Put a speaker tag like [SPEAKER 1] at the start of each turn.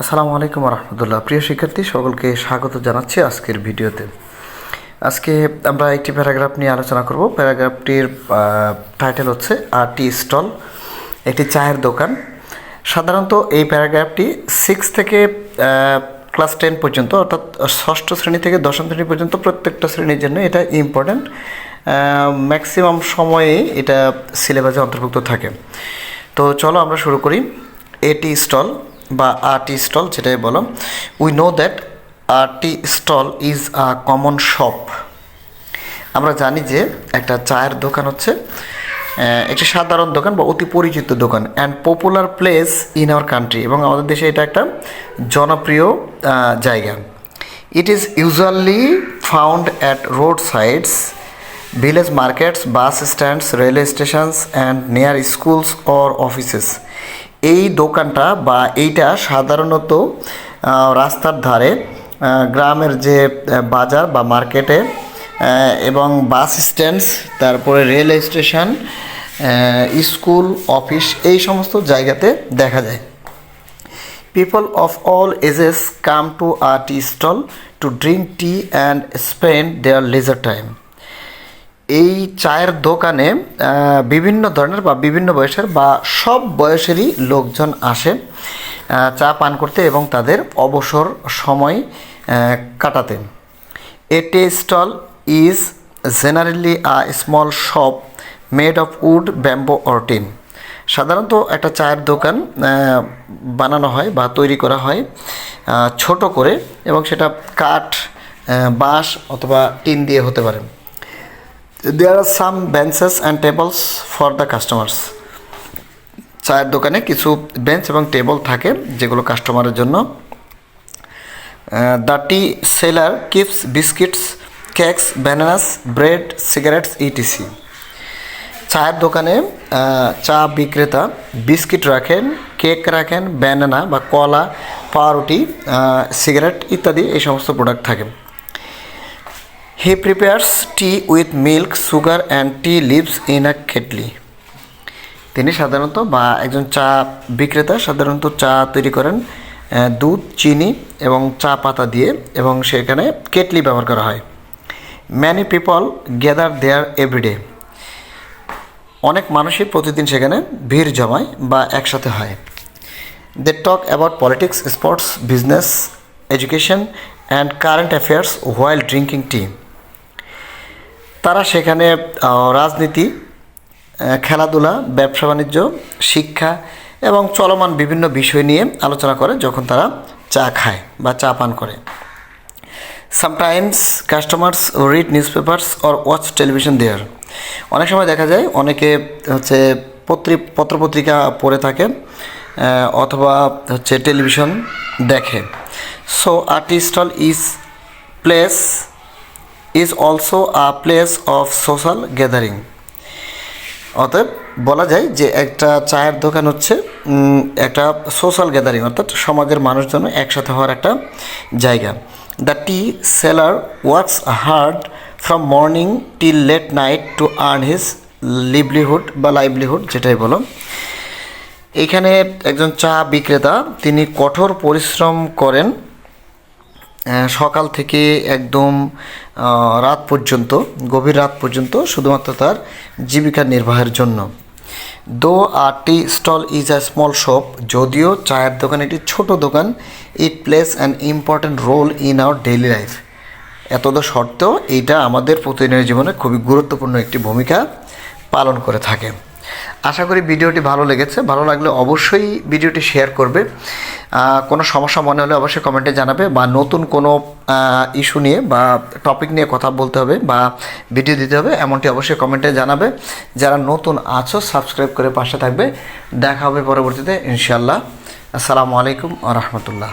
[SPEAKER 1] আসসালামু আলাইকুম রহমতুল্লাহ। প্রিয় শিক্ষার্থী সকলকে স্বাগত জানাচ্ছি আজকের ভিডিওতে। আজকে আমরা একটি প্যারাগ্রাফ নিয়ে আলোচনা করব। প্যারাগ্রাফটির টাইটেল হচ্ছে টি স্টল, একটি চায়ের দোকান। সাধারণত এই প্যারাগ্রাফটি 6 থেকে ক্লাস 10 পর্যন্ত, অর্থাৎ ষষ্ঠ শ্রেণী থেকে দশম শ্রেণী পর্যন্ত প্রত্যেকটা শ্রেণীর জন্য এটা ইম্পর্ট্যান্ট। ম্যাক্সিমাম সময়ে এটা সিলেবাসে অন্তর্ভুক্ত থাকে। তো চলো আমরা শুরু করি। টি স্টল বা টি স্টল যেটাই বলো, we know that tea stall is a common shop. আমরা জানি যে একটা চায়ের দোকান হচ্ছে একটি সাধারণ দোকান বা অতি পরিচিত দোকান and popular place in our country, এবং আমাদের দেশে এটা একটা জনপ্রিয় জায়গা। It is usually found at road sides, village markets, bus stands, railway stations and near schools or offices. এই দোকানটা বা এইটা সাধারণত রাস্তার ধারে, গ্রামের যে বাজার বা মার্কেটে, এবং বাস স্ট্যান্ডস, তারপরে রেলওয়ে স্টেশন, স্কুল, অফিস, এই সমস্ত জায়গাতে দেখা যায়। People of all ages come to tea stall to drink tea and spend their leisure time. এই চায়ের দোকানে বিভিন্ন ধরনের বা বিভিন্ন বয়সের বা সব বয়সেরই লোকজন আসে চা পান করতে এবং তাদের অবসর সময় কাটাতে। A tea stall is generally a small shop made of wood, bamboo or tin. সাধারণত একটা চায়ের দোকান বানানো হয় বা তৈরি করা হয় ছোট করে, এবং সেটা কাঠ, বাঁশ অথবা টিন দিয়ে হতে পারে। There are some benches and tables for the customers. চায়ের দোকানে কিছু বেঞ্চ এবং টেবল থাকে যেগুলো কাস্টমারের জন্য। The tea seller keeps biscuits, cakes, bananas, bread, cigarettes, etc. চায়ের দোকানে চা বিক্রেতা বিস্কিট রাখেন, কেক রাখেন, ব্যানানা বা কলা, পাউরুটি, সিগারেট ইত্যাদি এই সমস্ত প্রোডাক্ট থাকে। He prepares tea with milk, sugar and tea leaves in a kettle. তিনি সাধারণত বা একজন চা বিক্রেতা সাধারণত চা তৈরি করেন দুধ, চিনি এবং চা পাতা দিয়ে, এবং সেখানে কেটলি ব্যবহার করা হয়। Many people gather there every day. অনেক মানুষই প্রতিদিন সেখানে ভিড় জমায় বা একসাথে হয়। They talk about politics, sports, business, education and current affairs while drinking tea. তারা সেখানে রাজনীতি, খেলাধুলা, ব্যবসা বাণিজ্য, শিক্ষা এবং চলমান বিভিন্ন বিষয় নিয়ে আলোচনা করে যখন তারা চা খায় বা চা পান করে। Sometimes customers read newspapers or watch television there. অনেক সময় দেখা যায় অনেকে হচ্ছে পত্রপত্রিকা পড়ে থাকে অথবা হচ্ছে টেলিভিশন দেখে। So tea stall is also a place of social gathering. অতএব বলা যায় যে একটা চায়ের দোকান হচ্ছে একটা সোশ্যাল গ্যাদারিং, অর্থাৎ সমাজের মানুষজন একসাথে হওয়ার একটা জায়গা। The tea seller works hard from morning till late night to earn his livelihood যেটাই বলো। এখানে একজন চা বিক্রেতা তিনি কঠোর পরিশ্রম করেন সকাল থেকে একদম রাত পর্যন্ত, গভীর রাত পর্যন্ত, শুধুমাত্র তার জীবিকা নির্বাহের জন্য। Though tea stall is a small shop, যদিও চায়ের দোকান একটি ছোট দোকান, it plays an important role in our daily life. এতদ সত্ত্বেও এইটা আমাদের প্রতিদিনের জীবনে খুবই গুরুত্বপূর্ণ একটি ভূমিকা পালন করে থাকে। আশা করি ভিডিওটি ভালো লেগেছে। ভালো লাগলে অবশ্যই ভিডিওটি শেয়ার করবে। কোনো সমস্যা মনে হলে অবশ্যই কমেন্টে জানাবে, বা নতুন কোনো ইস্যু নিয়ে বা টপিক নিয়ে কথা বলতে হবে বা ভিডিও দিতে হবে এমনটি অবশ্যই কমেন্টে জানাবে। যারা নতুন আছো সাবস্ক্রাইব করে পাশে থাকবে। দেখা হবে পরবর্তীতে ইনশাআল্লাহ। আসসালামু আলাইকুম ওয়া রাহমাতুল্লাহ।